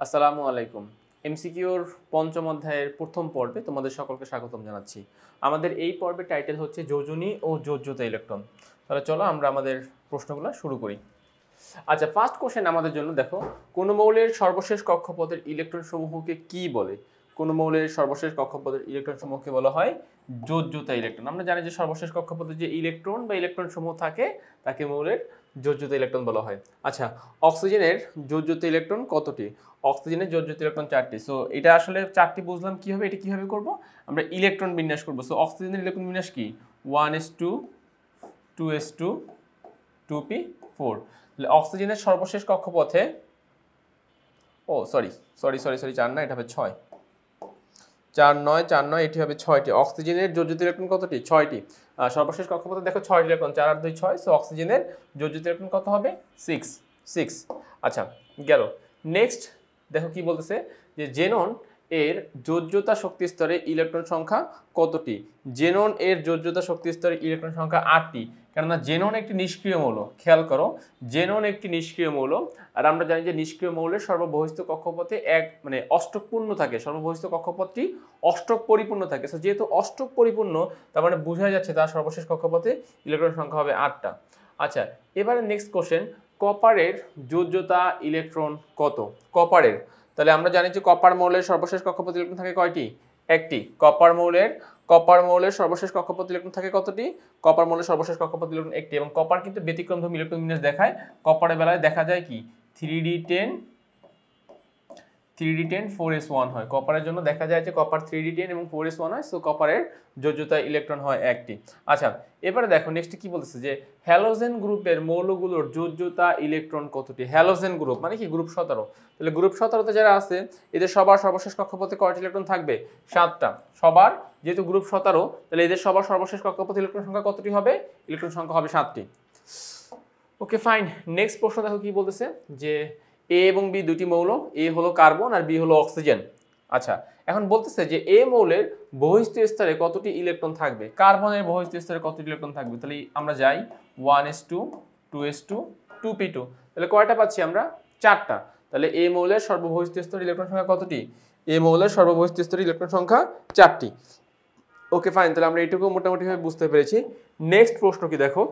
আসসালামু আলাইকুম। এমসিকিউর পঞ্চম অধ্যায়ের প্রথম পর্বে তোমাদের সকলকে স্বাগতম জানাচ্ছি। আমাদের এই পর্বের টাইটেল হচ্ছে যোজনী ও যোজ্যতা ইলেকট্রন। তাহলে চলো আমরা আমাদের প্রশ্নগুলো শুরু করি। আচ্ছা, ফার্স্ট কোশ্চেন আমাদের জন্য দেখো, কোন মৌলের সর্বশেষ কক্ষপথের ইলেকট্রন সমূহকে কি বলে? কোন মৌলের সর্বশেষ কক্ষপথের ইলেকট্রন সমূহকে বলা হয় যোজ্যতা ইলেকট্রন। আমরা জানি যে সর্বশেষ কক্ষপথে যে ইলেকট্রন বা ইলেকট্রন সমূহ থাকে তাকে মৌলের যোজ্যতা ইলেকট্রন বলা হয়। আচ্ছা, অক্সিজেনের যোজ্যতা ইলেকট্রন কতটি? অক্সিজেনের যোজ্যতা ইলেকট্রন 4টি। সো এটা আসলে 4টি বুঝলাম কিভাবে, এটা কিভাবে করব? আমরা ইলেকট্রন বিন্যাস করব। সো অক্সিজেনের ইলেকট্রন বিন্যাস কি? 1s2 2s2 2p4। তাহলে অক্সিজেনের সর্বশেষ কক্ষপথে সরি 4 না, এটা হবে 6। 4 9 এটি হবে 6টি। অক্সিজেনের যোজ্যতা ইলেকট্রন কতটি? 6টি। সর্বশেষ কক্ষপথে দেখো 6টি ইলেকট্রন, 4 আর 2 6। সো অক্সিজেনের যোজ্যতা ইলেকট্রন কত হবে? 6। আচ্ছা, গেল। নেক্সট দেখো কি বলতেছে, যে জেনন এর যোজ্যতা শক্তি স্তরে ইলেকট্রন সংখ্যা কতটি? জেনন এর যোজ্যতা শক্তি স্তরে ইলেকট্রন সংখ্যা 8টি। কেননা জেনন একটি নিষ্ক্রিয় মৌল। খেয়াল করো, জেনন একটি নিষ্ক্রিয় মৌল। আর আমরা জানি যে নিষ্ক্রিয় মৌলের সর্ববহিস্থ কক্ষপথে অষ্টক পূর্ণ থাকে। সর্ববহিস্থ কক্ষপথটি অষ্টক পরিপূর্ণ থাকে। সো যেহেতু অষ্টক পরিপূর্ণ, তার মানে বোঝা যাচ্ছে তার সর্বশেষ কক্ষপথে ইলেকট্রন সংখ্যা হবে 8টা। আচ্ছা, এবারে নেক্সট কোশ্চেন, কপারের যোজ্যতা ইলেকট্রন কত? কপারের, তাহলে আমরা জানি যে কপার মৌলের সর্বশেষ কক্ষপথ ইলেকট্রন থাকে কয়টি? একটি। কপার মৌলের সর্বশেষ কক্ষপথ ইলেকট্রন থাকে কতটি? কপার মৌলের সর্বশেষ কক্ষপথ ইলেকট্রন একটি। এবং কপার কিন্তু ব্যতিক্রমধর্মী ইলেকট্রন বিন্যাস দেখায়। কপারের বেলায় দেখা যায় কি 3d10 4s1 হয়। কপারের জন্য দেখা যায় যে কপার 3d10 এবং 4s1 হয়। সো কপারের যোজ্যতা ইলেকট্রন হয় একটি। আচ্ছা, এবারে দেখো নেক্সট কি বলতেছে, যে হ্যালোজেন গ্রুপের মৌলগুলোর যোজ্যতা ইলেকট্রন কতটি? হ্যালোজেন গ্রুপ মানে কি? গ্রুপ 17। তাহলে গ্রুপ 17তে যারা আছে এদের সবার সর্বশেষ কক্ষপথে কয়টি ইলেকট্রন থাকবে? 7টা। সবার, যেহেতু গ্রুপ 17, তাহলে এদের সবার সর্বশেষ কক্ষপথে ইলেকট্রন সংখ্যা কতটি হবে? ইলেকট্রন সংখ্যা হবে 7টি। ওকে, ফাইন। নেক্সট প্রশ্ন দেখো কি বলতেছে, যে এ এবং বি দুটি মৌল, এ হলো কার্বন আর বি হলো অক্সিজেন। আচ্ছা, এখন বলতেছে যে এ মৌলের বহিস্থ স্তরে কতটি ইলেকট্রন থাকবে? কার্বনের বহিস্থ স্তরে কতটি ইলেকট্রন থাকবে? তাহলে আমরা যাই 1s2 2s2 2p2। তাহলে কয়টা পাচ্ছি আমরা? 4টা। তাহলে এ মৌলের সর্ববহিস্থ স্তরে ইলেকট্রন সংখ্যা কতটি? এ মৌলের সর্ববহিস্থ স্তরে ইলেকট্রন সংখ্যা 4টি। ওকে, ফাইন। তাহলে আমরা এটুকু মোটামুটিভাবে বুঝতে পেরেছি। নেক্সট প্রশ্ন কি দেখো,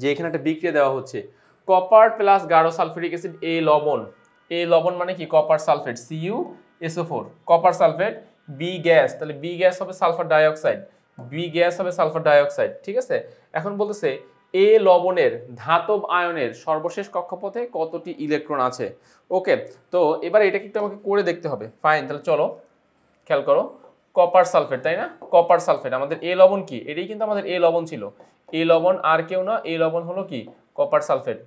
যে এখানে একটা বিক্রিয়া দেওয়া হচ্ছে, কপার প্লাস গাঢ় সালফিউরিক অ্যাসিড এ লবণ। এ লবণ মানে কি? Copper sulphate CuSO4। Copper sulphate B gas, তাহলে বি গ্যাস হবে সালফার ডাইঅক্সাইড। বি গ্যাস হবে সালফার ডাইঅক্সাইড। ঠিক আছে, এখন বলতেছে এ লবণের ধাতব আয়নের সর্বশেষ কক্ষপথে কতটি ইলেকট্রন আছে? ওকে, তো এবার এটা একটু আমাকে করে দেখতে হবে। ফাইন, তাহলে চলো খেয়াল করো, কপার সালফেট, তাই না? কপার সালফেট আমাদের এ লবণ কি? এটাই কিন্তু আমাদের এ লবণ ছিল। এ লবণ আর কেউ না, এ লবণ হলো কি? Copper sulphate.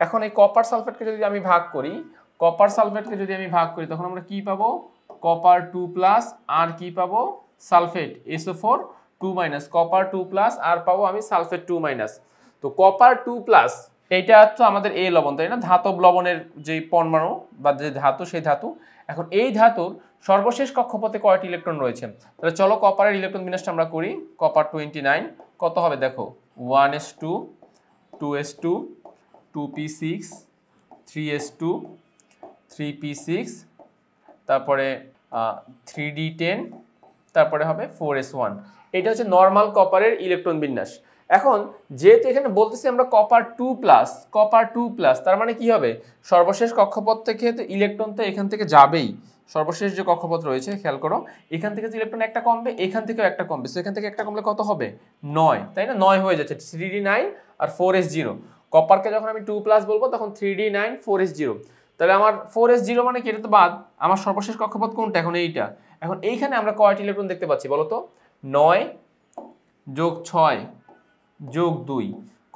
এখন এই কপার সালফেটকে যদি আমি ভাগ করি, তখন আমরা কি পাবো? কপার 2+ আর কি পাবো? সালফেট SO4 2- কপার 2+ আর পাবো আমি সালফেট 2-। তো কপার 2+, এইটা হচ্ছে আমাদের এ লবণ, তাই না? ধাতব লবণের যে পরমাণু বা যে ধাতু, সেই ধাতু। এখন এই ধাতুর সর্বশেষ কক্ষপথে কয়টি ইলেকট্রন রয়েছে? তাহলে চলো কপারের ইলেকট্রন বিন্যাসটা আমরা করি। কপার 29 কত হবে দেখো, 1s2 2s2 2p6 3s2 3p6, তারপরে 3d10, তারপরে হবে 4s1। এটা হচ্ছে নর্মাল কপারের ইলেকট্রন বিন্যাস। এখন যেহেতু এখানে বলতেছি আমরা কপার 2+, তার মানে কি হবে? সর্বশেষ কক্ষপথ থেকে তো ইলেকট্রন তো এখান থেকে যাবেই। সর্বশেষ যে কক্ষপথ রয়েছে, খেয়াল করো, এখান থেকে যে ইলেকট্রন একটা কমবে, এখান থেকেও একটা কমবে। সো এখান থেকে একটা কমলে কত হবে? 9, তাই না? 9 হয়ে যাচ্ছে। 3d9 আর 4s0। কপারকে যখন আমি 2+ বলবো তখন 3d9 4s0। তাহলে আমার 4s0 মানে কি? এটা তো বাদ। আমার সর্বশেষ কক্ষপথ কোনটা? এখন এইটা। এখন এইখানে আমরা কয়টি ইলেকট্রন দেখতে পাচ্ছি বলো তো? 9 + 6 + 2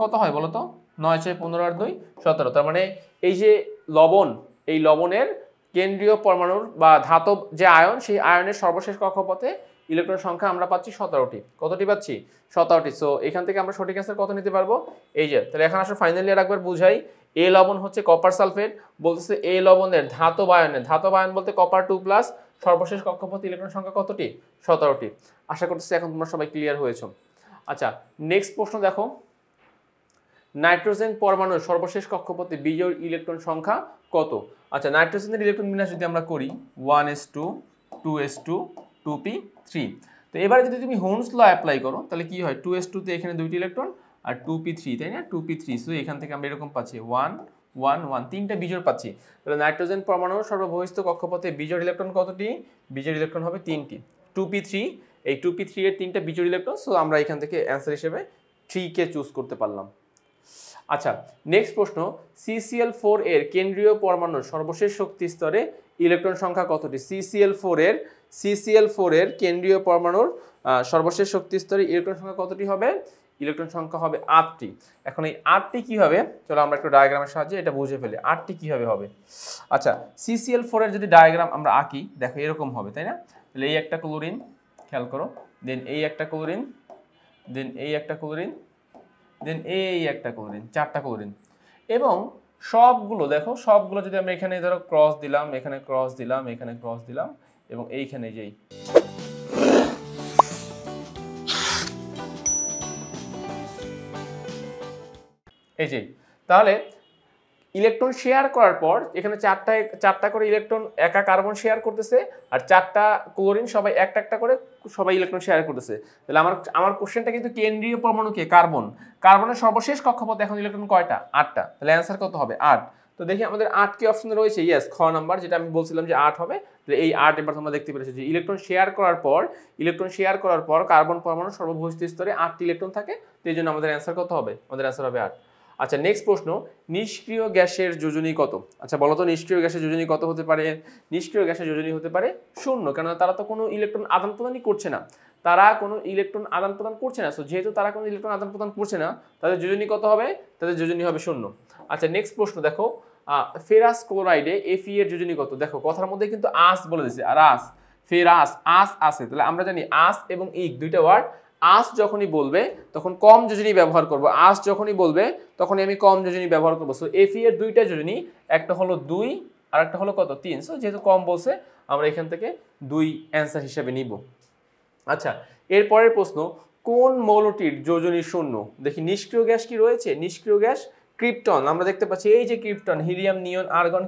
কত হয় বলো তো? 9 6 15 আর 2 17। তার মানে এই যে লবণ, এই লবণের কেন্দ্রীয় পরমাণুর বা ধাতব যে আয়ন, সেই আয়নের সর্বশেষ কক্ষপথে ইলেকট্রন সংখ্যা আমরা পাচ্ছি 17টি। কতটি পাচ্ছি? 17টি। সো এখান থেকে আমরা সঠিক অ্যান্সার কত নিতে পারবো? এই যে। তাহলে এখন আসলে ফাইনালি আর একবার বুঝাই, এ লবণ হচ্ছে কপার সালফেট। বলতেছে এ লবণের ধাতব আয়ন বলতে কপার 2+, সর্বশেষ কক্ষপথে ইলেকট্রন সংখ্যা কতটি? 17টি। আশা করতেছি এখন তোমরা সবাই ক্লিয়ার হয়েছো। আচ্ছা, নেক্সট প্রশ্ন দেখো, নাইট্রোজেন পরমাণুর সর্বশেষ কক্ষপথে বিজোড় ইলেকট্রন সংখ্যা কত? আচ্ছা, নাইট্রোজেনের ইলেকট্রন বিন্যাস যদি আমরা করি 1s2 2s2 2p3। তো এবারে যদি তুমি হোমস ল অ্যাপ্লাই করো তাহলে কি হয়, 2s2 তে এখানে দুইটি ইলেকট্রন আর 2p3, তাই না, 2p3। সো এখান থেকে আমরা এরকম পাচ্ছি 1 1 1, তিনটা বিজোড় পাচ্ছি। তাহলে নাইট্রোজেন পরমাণুর সর্ববহিস্থ কক্ষপথে বিজোড় ইলেকট্রন কতটি? বিজোড় ইলেকট্রন হবে 3টি। 2p3, এই 2p3 এর তিনটা বিজোড় ইলেকট্রন। সো আমরা এখান থেকে অ্যান্সার হিসেবে 3 কে চুজ করতে পারলাম। আচ্ছা, নেক্সট প্রশ্ন, CCl4 এর কেন্দ্রীয় পরমাণুর সর্বশেষ শক্তি স্তরে ইলেকট্রন সংখ্যা কতটি? CCl4 এর কেন্দ্রীয় পরমাণুর সর্বশেষ শক্তি স্তরে ইলেকট্রন সংখ্যা কতটি হবে? ইলেকট্রন সংখ্যা হবে 8টি। এখন এই 8টি কি হবে, চলো আমরা একটু ডায়াগ্রামের সাহায্যে এটা বুঝে ফেলি 8টি কিভাবে হবে। আচ্ছা, CCl4 এর যদি ডায়াগ্রাম আমরা আঁকি, দেখো এরকম হবে, তাই না? তাহলে এই একটা ক্লোরিন, খেয়াল করো, দেন এই একটা ক্লোরিন, দেন এই একটা ক্লোরিন, দেন এই একটা ক্লোরিন, 4টা ক্লোরিন। এবং সবগুলো দেখো, সবগুলো যদি আমরা এখানে ধরো ক্রস দিলাম, এখানে ক্রস দিলাম, এখানে ক্রস দিলাম, এবং এইখানে যেই এই যে, তাহলে ইলেকট্রন শেয়ার করার পর এখানে চারটা করে ইলেকট্রন একা কার্বন শেয়ার করতেছে, আর 4টা ক্লোরিন সবাই একটা একটা করে সবাই ইলেকট্রন শেয়ার করতেছে। তাহলে আমার কোশ্চেনটা কিন্তু কেন্দ্রীয় পরমাণুকে কার্বনের সর্বশেষ কক্ষপথে এখন ইলেকট্রন কয়টা? 8টা। তাহলে অ্যান্সার কত হবে? 8। তো দেখি আমাদের 8 কি অপশনে রয়েছে? ইয়েস, খ নাম্বার, যেটা আমি বলছিলাম যে 8 হবে। তাহলে এই 8 এবার তোমরা দেখতে পেরেছো যে ইলেকট্রন শেয়ার করার পর কার্বন পরমাণুর সর্ববহিস্থ স্তরে 8টি ইলেকট্রন থাকে। তো এই জন্য আমাদের অ্যান্সার কত হবে? আমাদের অ্যান্সার হবে 8। আচ্ছা, নেক্সট প্রশ্ন, নিষ্ক্রিয় গ্যাসের যোজনী কত? আচ্ছা বলো তো, নিষ্ক্রিয় গ্যাসের যোজনী কত হতে পারে? নিষ্ক্রিয় গ্যাসের যোজনী হতে পারে 0, কেননা তারা তো কোনো ইলেকট্রন আদান প্রদানই করছে না। সো যেহেতু তারা কোনো ইলেকট্রন আদান প্রদান করছে না, তাদের যোজনী কত হবে? তাদের যোজনী হবে 0। আচ্ছা, নেক্সট প্রশ্ন দেখো, ফেরাস ক্লোরাইডে Fe এর যোজনী কত? দেখো কথার মধ্যে কিন্তু আস বলে দিয়েছে, আর ফেরাস আছে। তাহলে আমরা জানি আস এবং ইক দুইটা ওয়ার্ড। আস যখনই বলবে তখন কম যোজনী ব্যবহার করব, আস যখনই বলবে তখনই আমি কম যোজনী ব্যবহার করবো। সো Fe এর দুইটা যোজনী, একটা হলো 2 আর একটা হলো কত? 3। সো যেহেতু কম বলছে আমরা এখান থেকে 2 অ্যান্সার হিসেবে নিব। আচ্ছা, এরপরের প্রশ্ন, কোন মৌলটির যোজনী 0? দেখি নিষ্ক্রিয় গ্যাস কি রয়েছে? নিষ্ক্রিয় গ্যাস ক্রিপ্টন। আমরা দেখতে পাচ্ছি এই যে ক্রিপ্টন, হিলিয়াম, নিয়ন, আর্গন,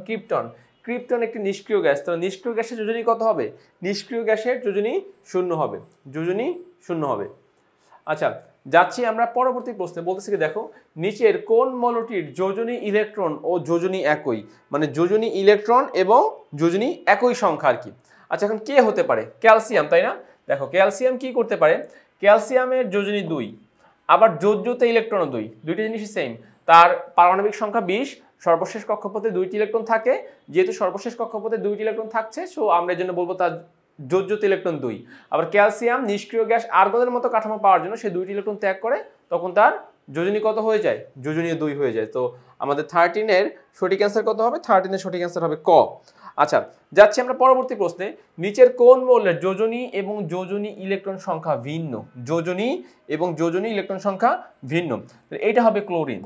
ক্রিপ্টন একটি নিষ্ক্রিয় গ্যাস। তাহলে নিষ্ক্রিয় গ্যাসের যোজনী কত হবে? নিষ্ক্রিয় গ্যাসের যোজনী 0 হবে, যোজনী 0 হবে। আচ্ছা, যাচ্ছি আমরা পরবর্তী প্রশ্নে। বলতেছি কি, দেখো নিচের কোন মৌলটির যোজনী ইলেকট্রন ও যোজনী একই, মানে যোজনী ইলেকট্রন এবং যোজনী একই সংখ্যা আর কি। আচ্ছা, এখন কে হতে পারে? ক্যালসিয়াম, তাই না? দেখো ক্যালসিয়াম কি করতে পারে? ক্যালসিয়ামের যোজনী 2, আবার যোজ্যতে ইলেকট্রনও 2, দুইটা জিনিসই সেম। তার পারমাণবিক সংখ্যা 20, সর্বশেষ কক্ষপথে 2টি ইলেকট্রন থাকে। যেহেতু সর্বশেষ কক্ষপথে 2টি ইলেকট্রন থাকছে, সো আমরা এর জন্য বলবো তার যোজ্যতে ইলেকট্রন 2। আবার ক্যালসিয়াম নিষ্ক্রিয় গ্যাস আর্গনের মতো কাঠামো পাওয়ার জন্য সে 2টি ইলেকট্রন ত্যাগ করে, তখন তার যোজনী কত হয়ে যায়? যোজনী 2 হয়ে যায়। তো আমাদের 13 এর সঠিক অ্যান্সার কত হবে? 13 এর সঠিক অ্যান্সার হবে ক। আচ্ছা, যাচ্ছি আমরা পরবর্তী প্রশ্নে। নিচের কোন মৌলের যোজনী এবং যোজনী ইলেকট্রন সংখ্যা ভিন্ন? যোজনী এবং যোজনী ইলেকট্রন সংখ্যা ভিন্ন। এটা হবে ক্লোরিন,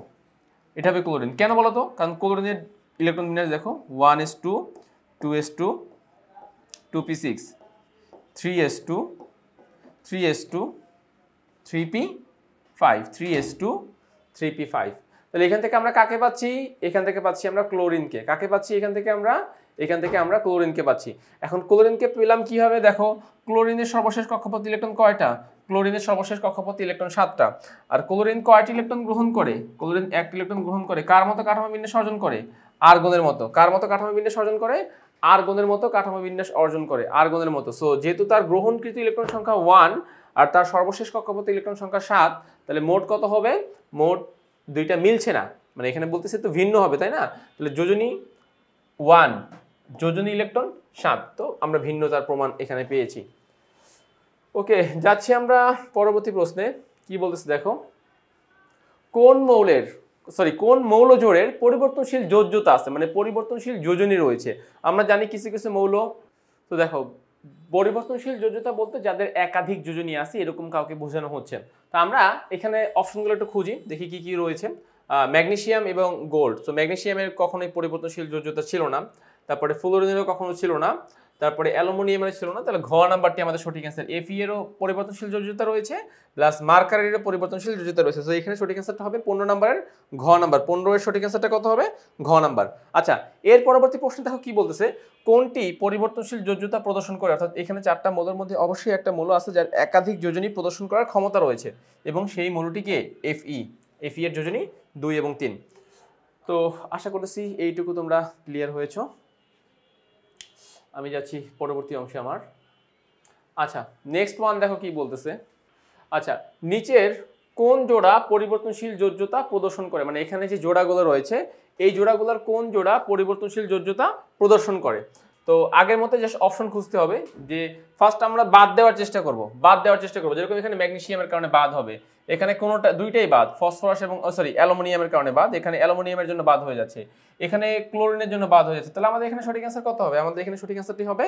এটা হবে ক্লোরিন। কেন বলো তো? কারণ ক্লোরিনের ইলেকট্রন বিন্যাস দেখো, 1s2 2s2 2p6 3s2 3s2 3p5 3s2 3p5। তাহলে এখান থেকে আমরা কাকে পাচ্ছি? এখান থেকে পাচ্ছি আমরা ক্লোরিনকে। কাকে পাচ্ছি? এখান থেকে আমরা ক্লোরিনকে পাচ্ছি। এখন ক্লোরিনকে পেলাম কিভাবে? দেখো, ক্লোরিনের সর্বশেষ কক্ষপথ ইলেকট্রন কয়টা? ক্লোরিনের সর্বশেষ কক্ষপথ ইলেকট্রন 7টা। আর ক্লোরিন কয়টি ইলেকট্রন গ্রহণ করে? ক্লোরিন 1টি ইলেকট্রন গ্রহণ করে। কার মতো কাঠামো বিন্যাস অর্জন করে? আর্গনের মতো। কার মতো কাঠামো বিন্যাস অর্জন করে? আর্গনের মতো কাঠামো বিন্যাস অর্জন করে, আর্গনের মতো। সো যেহেতু তার গ্রহণকৃত ইলেকট্রন সংখ্যা 1 আর তার সর্বশেষ কক্ষপথে ইলেকট্রন সংখ্যা 7, তাহলে মোট কত হবে? মোট দুইটা মিলছে না, মানে এখানে বলতেছে তো ভিন্ন হবে, তাই না? তাহলে যোজনী 1, যোজনী ইলেকট্রন 7, তো আমরা ভিন্নতার প্রমাণ এখানে পেয়েছি। ওকে, যাচ্ছি আমরা পরবর্তী প্রশ্নে। কি বলতেছে দেখো, কোন মৌল জোড়ের পরিবর্তনশীল যোজ্যতা আছে, মানে পরিবর্তনশীল যোজনী রয়েছে? আমরা জানি কিছু কিছু মৌল, তো দেখো পরিবর্তনশীল যোজ্যতা বলতে যাদের একাধিক যোজনী আছে এরকম কাউকে বোঝানো হচ্ছে। তো আমরা এখানে অপশনগুলো একটু খুঁজি, দেখি কি কি রয়েছে। ম্যাগনেসিয়াম এবং গোল্ড। তো ম্যাগনেসিয়ামের কখনোই পরিবর্তনশীল যোজ্যতা ছিল না, তারপরে ফ্লোরিনেরও কখনো ছিল না, তারপরে অ্যালুমিনিয়ামের ছিল না, তাহলে ঘ নাম্বারটি আমাদের সঠিক অ্যান্সার। Fe এরও পরিবর্তনশীল যোজ্যতা রয়েছে প্লাস মার্কারেরও পরিবর্তনশীল যোজ্যতা রয়েছে, তো এখানে সঠিক অ্যান্সারটা হবে 15 নাম্বারের ঘ নাম্বার। 15 এর সঠিক অ্যান্সারটা কত হবে? ঘ নাম্বার। আচ্ছা, এর পরবর্তী প্রশ্ন দেখো কি বলতেছে, কোনটি পরিবর্তনশীল যোজ্যতা প্রদর্শন করে? অর্থাৎ এখানে 4টা মৌলের মধ্যে অবশ্যই একটা মৌল আছে যার একাধিক যোজনী প্রদর্শন করার ক্ষমতা রয়েছে, এবং সেই মৌলটি কে? Fe এর যোজনী 2 এবং 3। তো আশা করতেছি এইটুকু তোমরা ক্লিয়ার হয়েছো। আমি যাচ্ছি পরবর্তী অংশে আমার। আচ্ছা, নেক্সট ওয়ান দেখো কি বলতেছে। আচ্ছা, নিচের কোন জোড়া পরিবর্তনশীল যোজ্যতা প্রদর্শন করে? মানে এখানে যে জোড়াগুলো রয়েছে এই জোড়াগুলোর কোন জোড়া পরিবর্তনশীল যোজ্যতা প্রদর্শন করে? তো আগের মতো জাস্ট অপশন খুঁজতে হবে, যে ফার্স্ট আমরা বাদ দেওয়ার চেষ্টা করব, যেরকম এখানে ম্যাগনেসিয়ামের কারণে বাদ হবে, এখানে কোনোটা দুইটাই বাদ, ফসফরাস এবং অ্যালুমিনিয়ামের কারণে বাদ, এখানে অ্যালুমিনিয়ামের জন্য বাদ হয়ে যাচ্ছে, এখানে ক্লোরিনের জন্য বাদ হয়ে যাচ্ছে। তাহলে আমাদের এখানে সঠিক অ্যান্সার কত হবে? আমাদের এখানে সঠিক অ্যান্সারটি হবে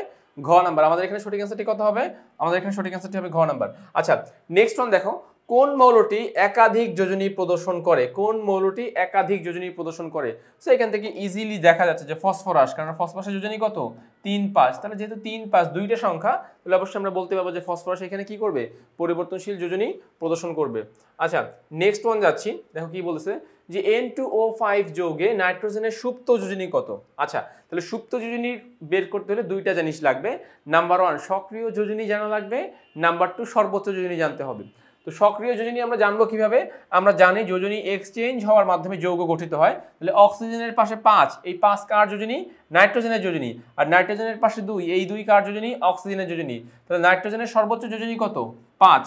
ঘ নাম্বার। আমাদের এখানে সঠিক অ্যান্সারটি কত হবে? আমাদের এখানে সঠিক অ্যান্সারটি হবে ঘ নাম্বার। আচ্ছা, নেক্সট ওয়ান দেখো, কোন মৌলটি একাধিক যোজনী প্রদর্শন করে? কোন মৌলটি একাধিক যোজনী প্রদর্শন করে? সো এখান থেকে ইজিলি দেখা যাচ্ছে যে ফসফরাস, কারণ ফসফরাসের যোজনী কত? 3, 5। তাহলে যেহেতু 3, 5 দুইটা সংখ্যা, তাহলে অবশ্যই আমরা বলতে পারবো যে ফসফরাস এখানে কি করবে? পরিবর্তনশীল যোজনী প্রদর্শন করবে। আচ্ছা, নেক্সট ওয়ান যাচ্ছি, দেখো কি বলেছে, যে N2O5 যৌগে নাইট্রোজেনের সুপ্ত যোজনী কত? আচ্ছা, তাহলে সুপ্ত যোজনী বের করতে হলে দুইটা জিনিস লাগবে। নাম্বার 1 সক্রিয় যোজনী জানা লাগবে, নাম্বার 2 সর্বোচ্চ যোজনী জানতে হবে। তো সক্রিয় যোজনী আমরা জানবো কিভাবে? আমরা জানি যোজনী এক্সচেঞ্জ হওয়ার মাধ্যমে যৌগ গঠিত হয়। তাহলে অক্সিজেনের পাশে 5, এই 5 কার যোজনী? নাইট্রোজেনের যোজনী। আর নাইট্রোজেনের পাশে 2, এই 2 কার যোজনী? অক্সিজেনের যোজনী। তাহলে নাইট্রোজেনের সর্বোচ্চ যোজনী কত? 5।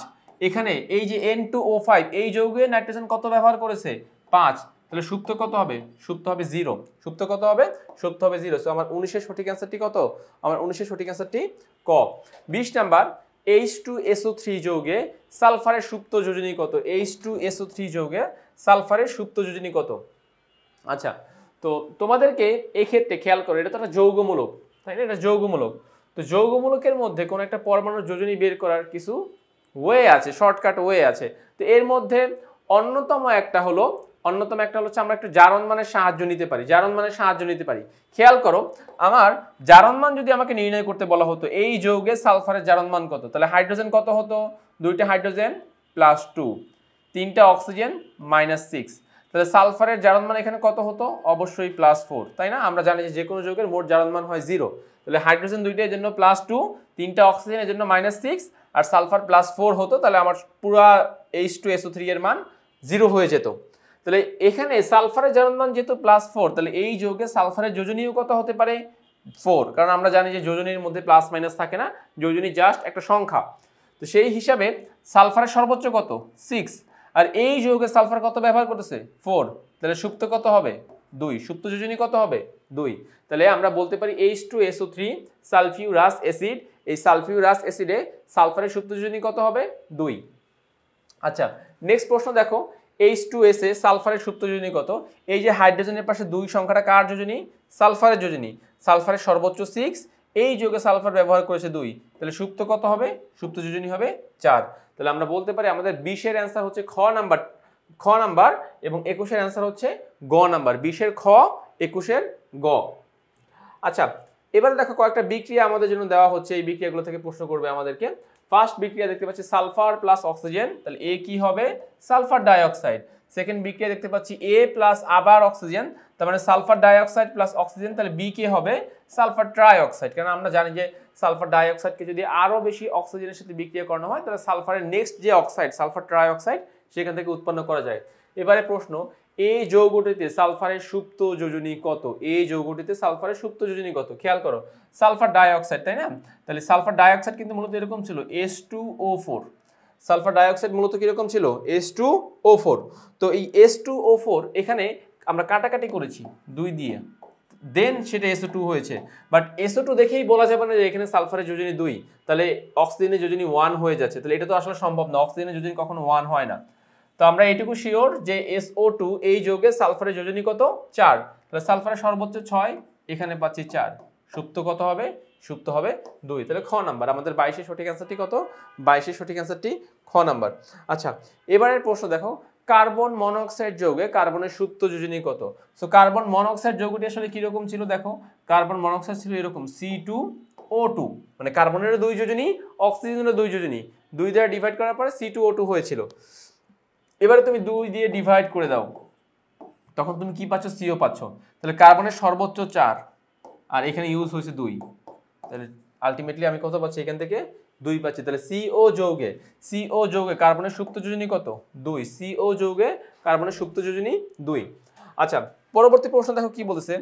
এখানে এই যে N2O5 এই যৌগে নাইট্রোজেন কত ব্যবহার করেছে? 5। তাহলে সুপ্ত কত হবে? সুপ্ত হবে 0। সুপ্ত কত হবে? সুপ্ত হবে 0। সো আমার 19 এর সঠিক অ্যান্সারটি কত? আমার 19 এর সঠিক অ্যান্সারটি ক। 20 নাম্বার, H2SO3 যৌগে সালফারের সুপ্ত যোজনী কত? H2SO3 যৌগে সালফারের সুপ্ত যোজনী কত? আচ্ছা, তো তোমাদেরকে এই ক্ষেত্রে খেয়াল করো, এটা তো একটা যৌগমূলক, তাই না? এটা যৌগমূলক। তো যৌগমূলকের মধ্যে কোন একটা পরমাণুর যোজনী বের করার কিছু ওয়ে আছে, শর্টকাট ওয়ে আছে। তো এর মধ্যে অন্যতম একটা হলো হচ্ছে আমরা একটু জারণ মানের সাহায্য নিতে পারি। খেয়াল করো, আমার জারণ মান যদি আমাকে নির্ণয় করতে বলা হতো, এই যৌগে সালফারের জারণ মান কত? তাহলে হাইড্রোজেন কত হতো? 2টা হাইড্রোজেন +2, 3টা অক্সিজেন -6। তাহলে সালফারের জারণ মান এখানে কত হতো? অবশ্যই +4, তাই না? আমরা জানি যে কোনো যৌগের মোট জারণ মান হয় 0। তাহলে হাইড্রোজেন 2টা এর জন্য +2, 3টা অক্সিজেন এর জন্য -6, আর সালফার +4 হতো, তাহলে আমার পুরা H2SO3 এর মান 0 হয়ে যেত। তাহলে এখানে সালফারের জারণ মান যেহেতু +4, তাহলে এই যৌগে সালফারের যোজনীও কত হতে পারে? 4, কারণ আমরা জানি যে যোজনীর মধ্যে প্লাস মাইনাস থাকে না, যোজনী জাস্ট একটা সংখ্যা। তো সেই হিসাবে সালফারের সর্বোচ্চ কত? 6, আর এই যৌগে সালফার কত ব্যবহার করতেছে? 4। তাহলে সুপ্ত কত হবে? 2। সুপ্ত যোজনী কত হবে? 2। তাহলে আমরা বলতে পারি H2SO3 সালফিউরাস অ্যাসিড, এই সালফিউরাস অ্যাসিডে সালফারের সুপ্ত যোজনী কত হবে? 2। আচ্ছা, নেক্সট প্রশ্ন দেখো, H2S এ সালফারের সুপ্ত যোজনী কত? এই যে হাইড্রোজেনের পাশে 2 সংখ্যাটা কার যোজনী? সালফারের যোজনী। সালফারের সর্বোচ্চ 6, এই যৌগে সালফার ব্যবহার করেছে 2, তাহলে সুপ্ত কত হবে? সুপ্ত যোজনী হবে 4। তাহলে আমরা বলতে পারি আমাদের 20 এর অ্যান্সার হচ্ছে খ নাম্বার, এবং 21 এর অ্যান্সার হচ্ছে গ নাম্বার। 20 এর খ, 21 এর গ। আচ্ছা, এবারে দেখো কয়েকটা বিক্রিয়া আমাদের জন্য দেওয়া হচ্ছে, এই বিক্রিয়াগুলো থেকে প্রশ্ন করবে আমাদেরকে। ফার্স্ট বিক্রিয়া দেখতে পাচ্ছি সালফার প্লাস অক্সিজেন, তাহলে এ কি হবে? Sulphur dioxide. সেকেন্ড বিক্রিয়া দেখতে পাচ্ছি এ প্লাস আবার অক্সিজেন, তার মানে সালফার ডাইঅক্সাইড প্লাস অক্সিজেন, তাহলে বি কে হবে? Sulphur trioxide. কারণ আমরা জানি যে সালফার ডাইঅক্সাইডকে যদি আরো বেশি অক্সিজেনের সাথে বিক্রিয়া করানো হয়, তাহলে সালফারের নেক্সট যে অক্সাইড সালফার ট্রাইঅক্সাইড সেখান থেকে উৎপন্ন করা যায়। এবারে প্রশ্ন, এই যৌগটিতে সালফারের সুপ্ত যোজনী কত? এই যৌগটিতে সালফারের সুপ্ত যোজনী কত? খেয়াল করো, সালফার ডাইঅক্সাইড, তাই না? তাহলে সালফার ডাইঅক্সাইড কিন্তু মূলত এরকম ছিল, H2O4। সালফার ডাইঅক্সাইড মূলত কিরকম ছিল? H2O4। তো এই H2O4 এখানে আমরা কাটাকাটি করেছি 2 দিয়ে, দেন সেটা SO2 হয়েছে। বাট SO2 দেখেই বলা যাবে না যে এখানে সালফারের যোজনী 2, তাহলে অক্সিজেনের যোজনী 1 হয়ে যাচ্ছে। তাহলে এটা তো আসলে সম্ভব না, অক্সিজেনের যোজনী কখনো 1 হয় না। তো আমরা এটুকু শিওর যে SO2 এই যৌগে সালফারের যোজনী কত? 4। তাহলে সালফারের সর্বোচ্চ 6, এখানে পাচ্ছি 4। সুপ্ত কত হবে? সুপ্ত হবে 2। তাহলে খ নাম্বার। আমাদের 22 এর সঠিক অ্যান্সারটি কত? 22 এর সঠিক অ্যান্সারটি খ নাম্বার। আচ্ছা, এবারের প্রশ্ন দেখো, কার্বন মনোক্সাইড যৌগে কার্বনের সুপ্ত যোজনী কত? সো কার্বন মনোক্সাইড যৌগটি আসলে কি রকম ছিল? দেখো, কার্বন মনোক্সাইড ছিল এরকম, C2 CO2 মানে কার্বনেরও 2 যোজনী অক্সিজেনেরও 2 যোজনী 2 দ্বারা ডিভাইড করার পরে C2O2 হয়েছিল। এবারে তুমি 2 দিয়ে ডিভাইড করে দাও, তখন তুমি কি পাচ্ছ? CO পাচ্ছ। তাহলে কার্বনের সর্বোচ্চ 4 আর এখানে ইউজ হয়েছে 2, তাহলে আলটিমেটলি আমি কত পাচ্ছি? এখান থেকে 2 পাচ্ছি। তাহলে CO যৌগে কার্বনের সুপ্ত যোজনী কত? 2। CO যৌগে কার্বনের সুপ্ত যোজনী 2। আচ্ছা, পরবর্তী প্রশ্ন দেখো কি বলতেছে,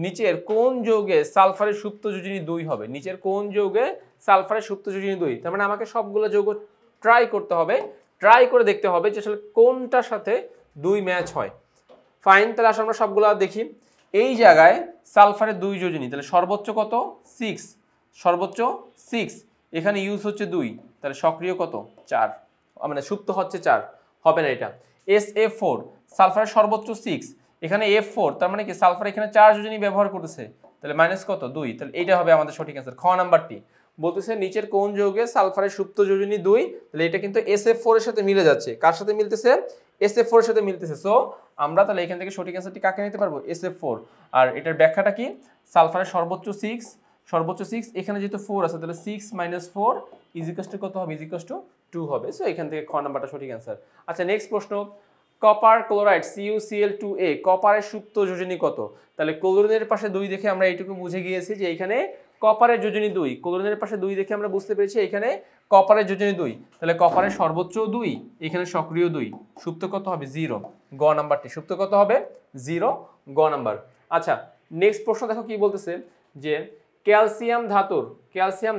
নিচের কোন যৌগে সালফারের সুপ্ত যোজনী 2 হবে? নিচের কোন যৌগে সালফারের সুপ্ত যোজনী 2? তার মানে আমাকে সবগুলো যৌগ ট্রাই করতে হবে, ট্রাই করে দেখতে হবে যে আসলে কোনটার সাথে 2 ম্যাচ হয়। ফাইন, তাহলে আসলে আমরা সবগুলো দেখি। এই জায়গায় সালফারের 2 যোজনী, তাহলে সর্বোচ্চ কত? 6, সর্বোচ্চ 6, এখানে ইউজ হচ্ছে 2, তাহলে সক্রিয় কত? 4, মানে সুপ্ত হচ্ছে 4, হবে না এটা। SF4 সালফারের সর্বোচ্চ 6, এখানে F4, তার মানে কি সালফার এখানে 4 যোজনী ব্যবহার করতেছে, তাহলে মাইনাস কত? 2, তাহলে এইটা হবে আমাদের সঠিক অ্যান্সার। খ নাম্বারটি বলতেছে নিচের কোন যৌগে সালফারের সুপ্ত যোজনী 2, তাহলে এটা কিন্তু SF4 এর সাথে মিলে যাচ্ছে। কার সাথে মিলতেছে? SF4 এর সাথে মিলতেছে। সো আমরা তাহলে এখান থেকে সঠিক অ্যান্সারটি কাকে নিতে পারবো? SF4। আর এটার ব্যাখ্যাটা কি? সালফারের সর্বোচ্চ 6, এখানে যেহেতু 4 আছে তাহলে 6 - 4 = কত হবে? = 2 হবে। সো এখান থেকে খ নাম্বারটা সঠিক অ্যান্সার। আচ্ছা, নেক্সট প্রশ্ন, কপার ক্লোরাইড CuCl2a কপারের সুপ্ত যোজনী কত? তাহলে ক্লোরিনের পাশে 2 দেখে আমরা এইটুকু বুঝে গিয়েছি যে এখানে কপারের যোজনী 2, ক্লোরিনের পাশে 2 দেখে আমরা বুঝতে পেরেছি এখানে কপারের যোজনী 2, তাহলে কপারের সর্বোচ্চ 2, এখানে সক্রিয় 2, সুপ্ত কত হবে? 0। গ নাম্বারটি সুপ্ত কত হবে? 0, গ নাম্বার। আচ্ছা, নেক্সট প্রশ্ন দেখো কি বলতেছে যে ক্যালসিয়াম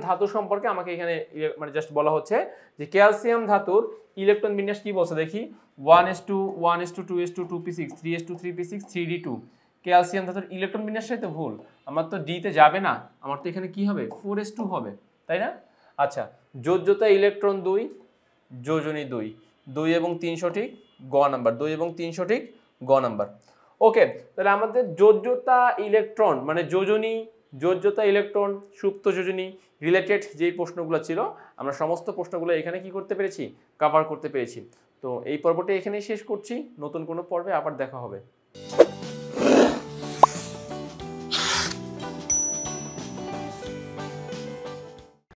ধাতুর সম্পর্কে আমাকে এখানে মানে জাস্ট বলা হচ্ছে যে ক্যালসিয়াম ধাতুর ইলেকট্রন বিন্যাস কি বলছে দেখি। 1s2 1s2 2s2 2p6 3s2 3p6 3d2। Calcium ধাতুর ইলেকট্রন বিন্যাসটাই তো ভুল, আমার তো ডি তে যাবে না, আমার তো এখানে কি হবে? 4s2 হবে, তাই না? আচ্ছা, যোজ্যতা ইলেকট্রন 2, যোজনী 2, 2 এবং 3 সঠিক, গ নাম্বার। 2 এবং 3 সঠিক, গ নাম্বার। ওকে, তাহলে আমাদের যোজ্যতা ইলেকট্রন মানে যোজ্যতা ইলেকট্রন, সুপ্ত যোজনী রিলেটেড যেই প্রশ্নগুলো ছিল আমরা সমস্ত প্রশ্নগুলো এখানে কি করতে পেরেছি? কভার করতে পেরেছি। তো এই পর্বটি এখানেই শেষ করছি, নতুন কোনো পর্বে আবার দেখা হবে।